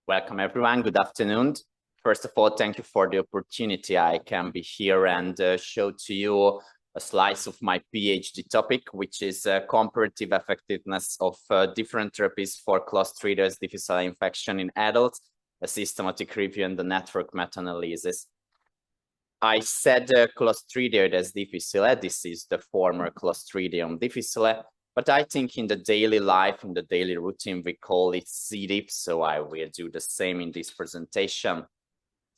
Welcome everyone, good afternoon. First of all, thank you for the opportunity I can be here and show to you a slice of my PhD topic, which is comparative effectiveness of different therapies for Clostridioides difficile infection in adults, a systematic review and the network meta-analysis. I said Clostridioides difficile, this is the former Clostridium difficile, but I think in the daily life, in the daily routine, we call it C. diff, so I will do the same in this presentation.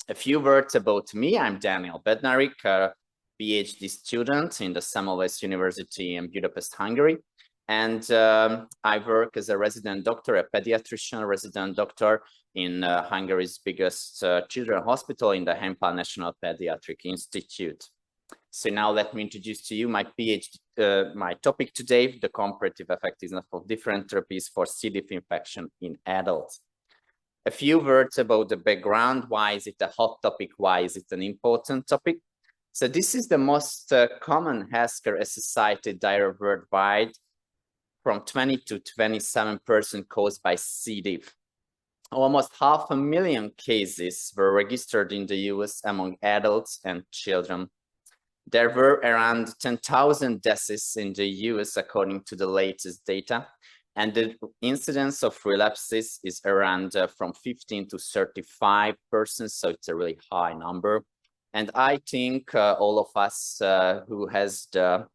A few words about me. I'm Daniel Bednarik, a PhD student in the Semmelweis University in Budapest, Hungary. And I work as a resident doctor, a pediatrician resident doctor in Hungary's biggest children's hospital in the Hempel National Pediatric Institute. So now let me introduce to you my PhD, my topic today, the comparative effectiveness of different therapies for C. diff infection in adults. A few words about the background. Why is it a hot topic? Why is it an important topic? So this is the most common healthcare associated diarrhea worldwide, from 20 to 27% caused by C. diff. Almost 500,000 cases were registered in the US among adults and children. There were around 10,000 deaths in the US according to the latest data, and the incidence of relapses is around from 15 to 35%, so it's a really high number. And I think all of us who has the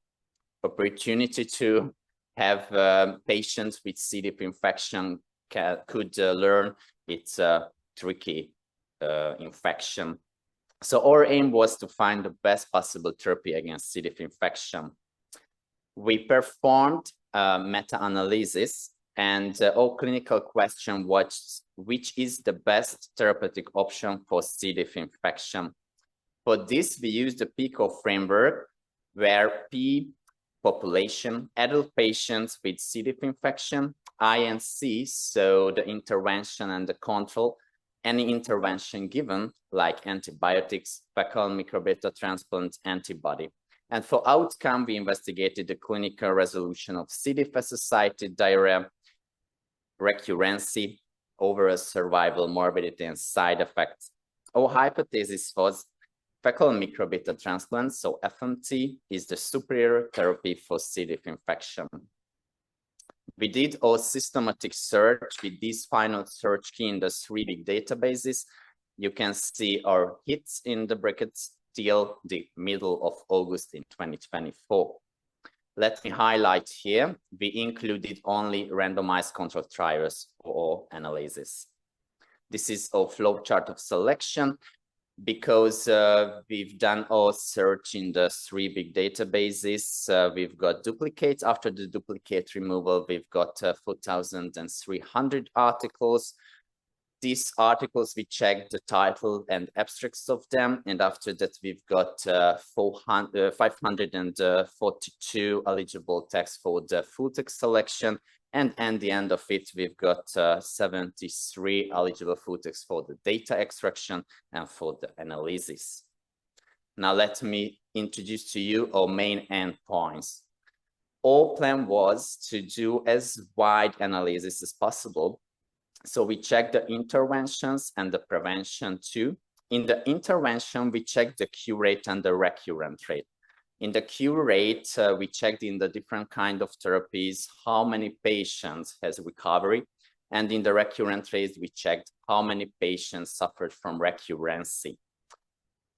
opportunity to have patients with C. diff infection could learn it's a tricky infection. So our aim was to find the best possible therapy against C. diff infection. We performed meta-analysis, and our clinical question was, which is the best therapeutic option for C. diff infection? For this, we used the PICO framework, where P, population, adult patients with C. diff infection, I and C, so the intervention and the control, any intervention given, like antibiotics, fecal microbiota transplant, antibody. And for outcome, we investigated the clinical resolution of C. diff-associated diarrhea, recurrency, overall survival, morbidity, and side effects. Our hypothesis was fecal microbiota transplant, so FMT, is the superior therapy for C. diff infection. We did our systematic search with this final search key in the 3 big databases. You can see our hits in the brackets till the middle of August in 2024. Let me highlight here, we included only randomized controlled trials for analysis. This is our flowchart of selection, because we've done our search in the 3 big databases. We've got duplicates. After the duplicate removal, we've got 4,300 articles. These articles, we checked the title and abstracts of them. And after that, we've got 542 eligible text for the full text selection. And at the end of it, we've got 73 eligible full text for the data extraction and for the analysis. Now, let me introduce to you our main endpoints. Our plan was to do as wide analysis as possible. So we checked the interventions and the prevention too. In the intervention, we checked the cure rate and the recurrent rate. In the cure rate, we checked in the different kind of therapies, how many patients has recovery. And in the recurrent rate, we checked how many patients suffered from recurrency.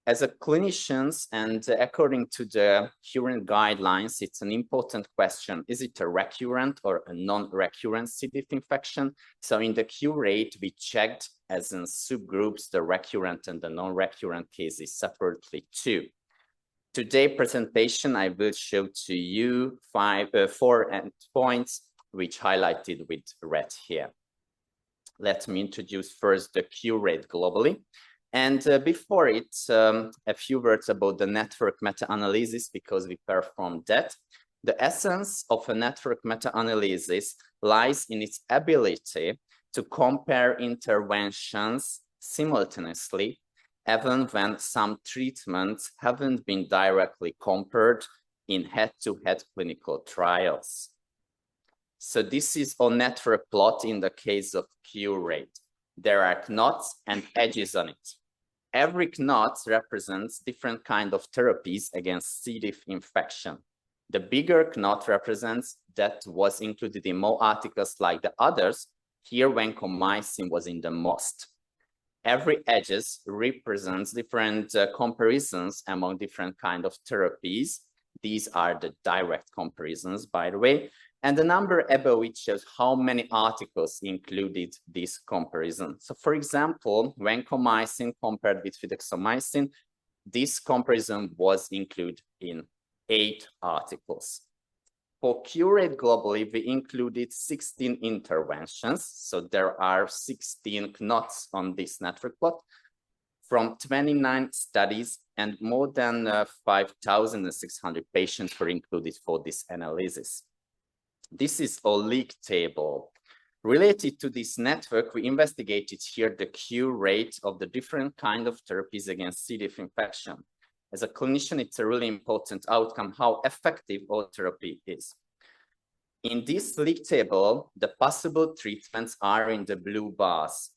As a clinicians, and according to the current guidelines, it's an important question. Is it a recurrent or a non-recurrent C. diff infection? So in the cure rate, we checked as in subgroups, the recurrent and the non-recurrent cases separately too. Today's presentation, I will show to you 4 endpoints, which highlighted with red here. Let me introduce first the cure rate globally. And before it, a few words about the network meta-analysis, because we performed that. The essence of a network meta-analysis lies in its ability to compare interventions simultaneously, even when some treatments haven't been directly compared in head-to-head clinical trials. So this is our network plot in the case of cure rate. There are knots and edges on it. Every knot represents different kind of therapies against C. diff infection. The bigger knot represents that was included in more articles like the others. Here, vancomycin was in the most. Every edges represents different comparisons among different kind of therapies. These are the direct comparisons, by the way. And the number above it shows how many articles included this comparison. So for example, vancomycin compared with fidaxomicin, this comparison was included in 8 articles. For cure rate globally, we included 16 interventions. So there are 16 knots on this network plot from 29 studies, and more than 5,600 patients were included for this analysis. This is a league table. Related to this network, we investigated here the cure rate of the different kind of therapies against C. diff infection. As a clinician, it's a really important outcome how effective all therapy is. In this league table, the possible treatments are in the blue bars.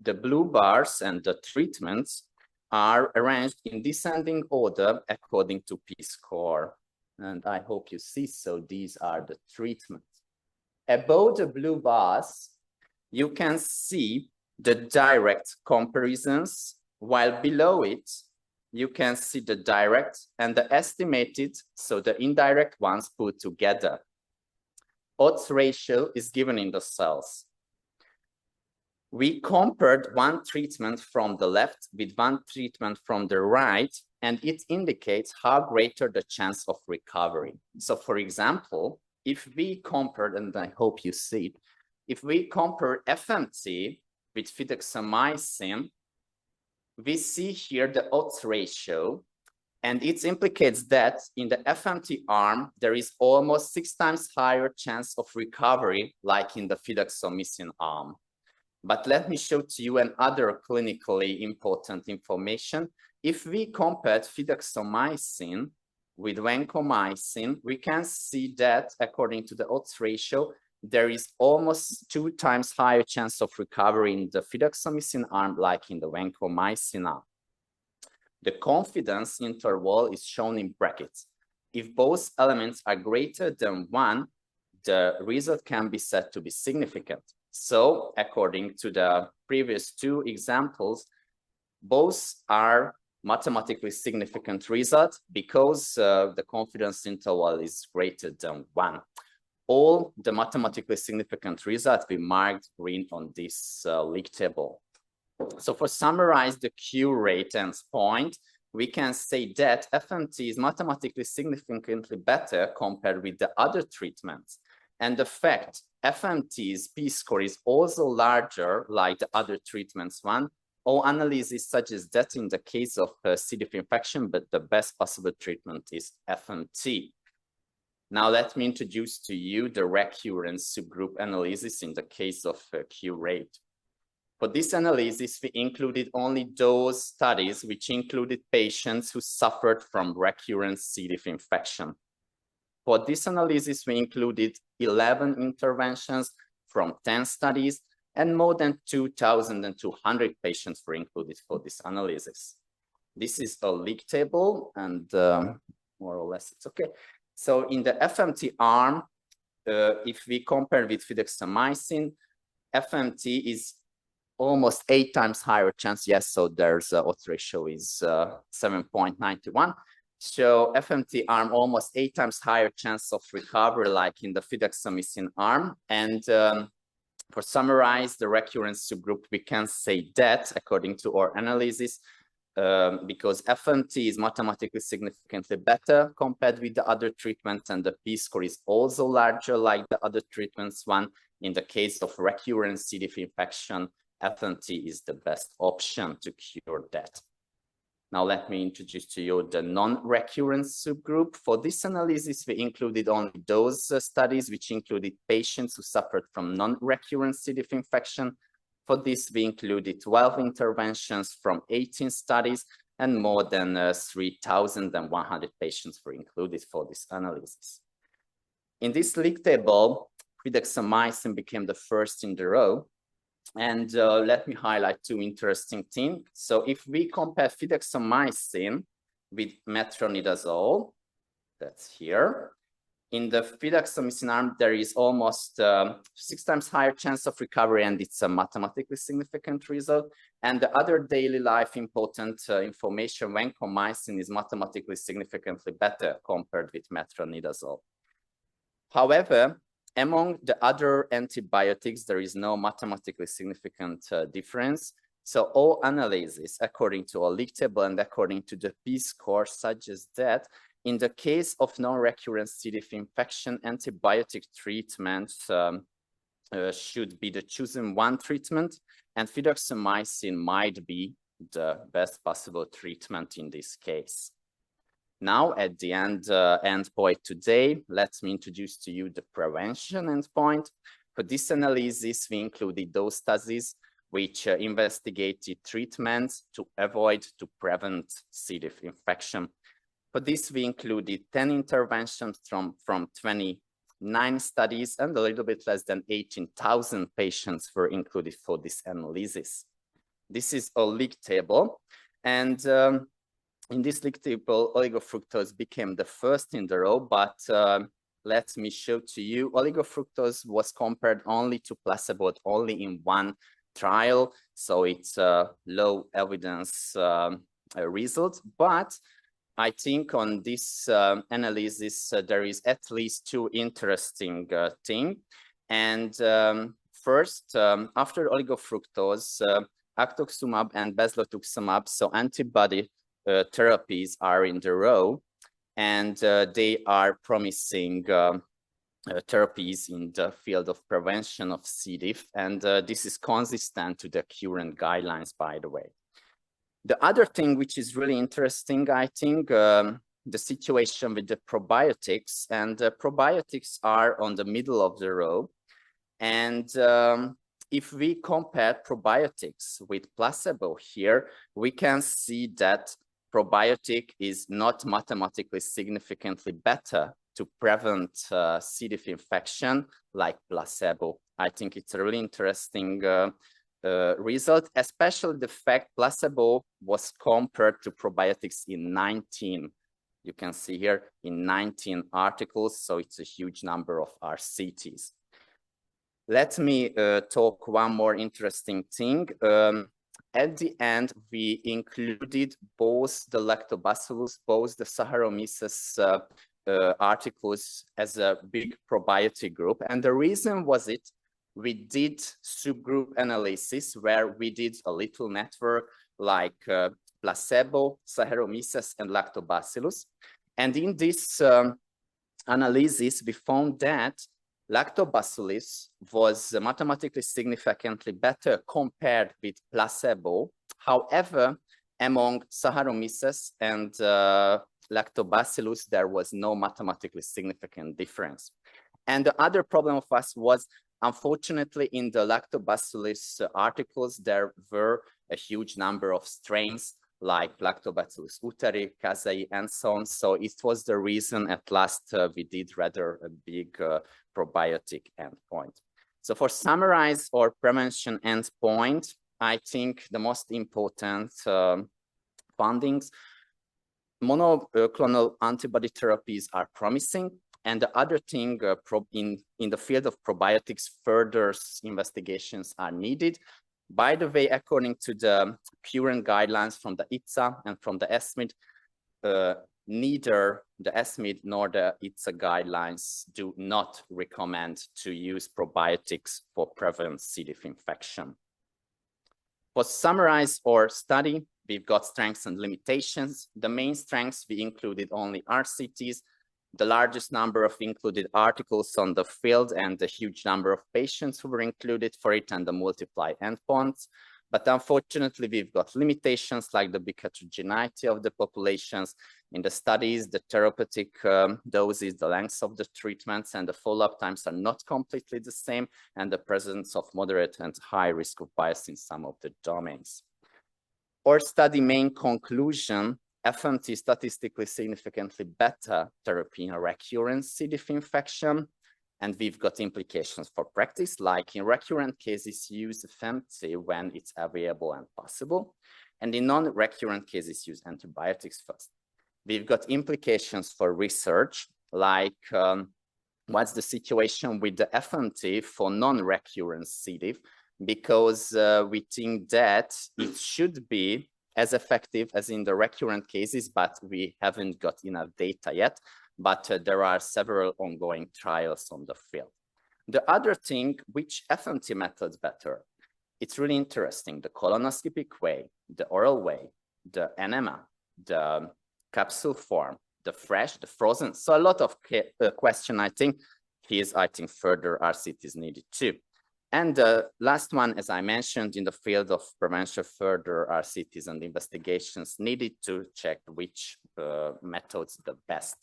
The blue bars and the treatments are arranged in descending order according to P-score. And I hope you see, so these are the treatments. Above the blue bars, you can see the direct comparisons, while below it, you can see the direct and the estimated, so the indirect ones put together. Odds ratio is given in the cells. We compared one treatment from the left with one treatment from the right, and it indicates how greater the chance of recovery. So for example, if we compared, and I hope you see it, if we compare FMT with fidaxomicin, we see here the odds ratio, and it implicates that in the FMT arm, there is almost 6 times higher chance of recovery, like in the fidaxomicin arm. But let me show to you another clinically important information. If we compared fidaxomicin with vancomycin, we can see that according to the odds ratio, there is almost 2 times higher chance of recovery in the fidaxomicin arm, like in the vancomycin arm. The confidence interval is shown in brackets. If both elements are greater than 1, the result can be said to be significant. So according to the previous 2 examples, both are mathematically significant results because the confidence interval is greater than 1. All the mathematically significant results we marked green on this league table. So for summarize the cure rate endpoint, we can say that FMT is mathematically significantly better compared with the other treatments. And the fact FMT's P-score is also larger like the other treatments one. All analysis suggests that in the case of C. diff infection, but the best possible treatment is FMT. Now let me introduce to you the recurrence subgroup analysis in the case of cure rate. For this analysis, we included only those studies which included patients who suffered from recurrent C. diff infection. For this analysis, we included 11 interventions from 10 studies, and more than 2,200 patients were included for this analysis. This is a league table, and more or less it's okay. So in the FMT arm, if we compare with fidaxomicin, FMT is almost 8 times higher chance. Yes, so there's odds ratio is 7.91. So FMT arm almost 8 times higher chance of recovery, like in the fidaxomicin arm. And for summarize the recurrence subgroup, we can say that according to our analysis, because FMT is mathematically significantly better compared with the other treatments, and the P-score is also larger like the other treatments one. In the case of recurrent C. diff infection, FMT is the best option to cure that. Now let me introduce to you the non-recurrent subgroup. For this analysis, we included only those studies which included patients who suffered from non-recurrent C. diff infection. For this, we included 12 interventions from 18 studies, and more than 3,100 patients were included for this analysis. In this league table, fidaxomicin became the first in the row. And let me highlight two interesting things. So if we compare fidaxomicin with metronidazole, that's here. In the fidaxomicin arm, there is almost 6 times higher chance of recovery, and it's a mathematically significant result. And the other daily life important information, vancomycin, is mathematically significantly better compared with metronidazole. However, among the other antibiotics, there is no mathematically significant difference. So all analyses, according to a league table and according to the p-score, suggest that in the case of non-recurrent C. diff infection, antibiotic treatment should be the chosen one treatment, and fidaxomicin might be the best possible treatment in this case. Now, at the endpoint today, let me introduce to you the prevention endpoint. For this analysis, we included those studies which investigated treatments to avoid, to prevent C. diff infection. For this, we included 10 interventions from 29 studies, and a little bit less than 18,000 patients were included for this analysis. This is a league table, and in this league table, oligofructose became the first in the row, but let me show to you, oligofructose was compared only to placebo, only in one trial, so it's a low evidence result, but I think on this analysis, there is at least two interesting things. And first, after oligofructose, actoxumab and bezlotuximab, so antibody therapies are in the row, and they are promising therapies in the field of prevention of C. diff, and this is consistent to the current guidelines, by the way. The other thing which is really interesting, I think, the situation with the probiotics, and probiotics are on the middle of the row. And if we compare probiotics with placebo here, we can see that probiotic is not mathematically significantly better to prevent C. diff infection like placebo. I think it's a really interesting result, especially the fact placebo was compared to probiotics in 19. You can see here in 19 articles, so it's a huge number of RCTs. Let me talk one more interesting thing. At the end, we included both the lactobacillus, both the Saccharomyces articles as a big probiotic group. And the reason was we did subgroup analysis where we did a little network like placebo, Saccharomyces, and lactobacillus. And in this analysis, we found that lactobacillus was mathematically significantly better compared with placebo. However, among Saccharomyces and lactobacillus, there was no mathematically significant difference. And the other problem of us was, unfortunately, in the lactobacillus articles, there were a huge number of strains like Lactobacillus uteri, casei, and so on. So it was the reason at last we did rather a big probiotic endpoint. So for summarize or prevention endpoint, I think the most important findings, monoclonal antibody therapies are promising. And the other thing in the field of probiotics, further investigations are needed. By the way, according to the current guidelines from the ITSA and from the ESMID, neither the ESMID nor the ITSA guidelines do not recommend to use probiotics for prevent C. diff infection. For summarize or study, we've got strengths and limitations. The main strengths, we included only RCTs, the largest number of included articles on the field, and the huge number of patients who were included for it, and the multiply endpoints. But unfortunately, we've got limitations like the big heterogeneity of the populations in the studies, the therapeutic doses, the lengths of the treatments, and the follow-up times are not completely the same, and the presence of moderate and high risk of bias in some of the domains. Our study main conclusion, FMT statistically significantly better therapy in recurrent C. diff infection. And we've got implications for practice, like in recurrent cases, use FMT when it's available and possible. And in non-recurrent cases, use antibiotics first. We've got implications for research, like what's the situation with the FMT for non-recurrent C. diff, because we think that it should be as effective as in the recurrent cases, but we haven't got enough data yet. But there are several ongoing trials on the field. The other thing, which FMT method's better? It's really interesting, the colonoscopic way, the oral way, the enema, the capsule form, the fresh, the frozen. So a lot of question, I think, further RCTs needed too. And the last one, as I mentioned, in the field of prevention, further RCTs and investigations needed to check which methods the best.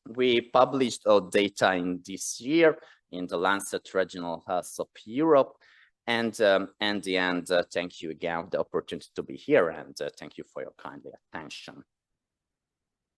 We published our data in this year in the Lancet Regional Health of Europe. And in the end, thank you again for the opportunity to be here, and thank you for your kind attention.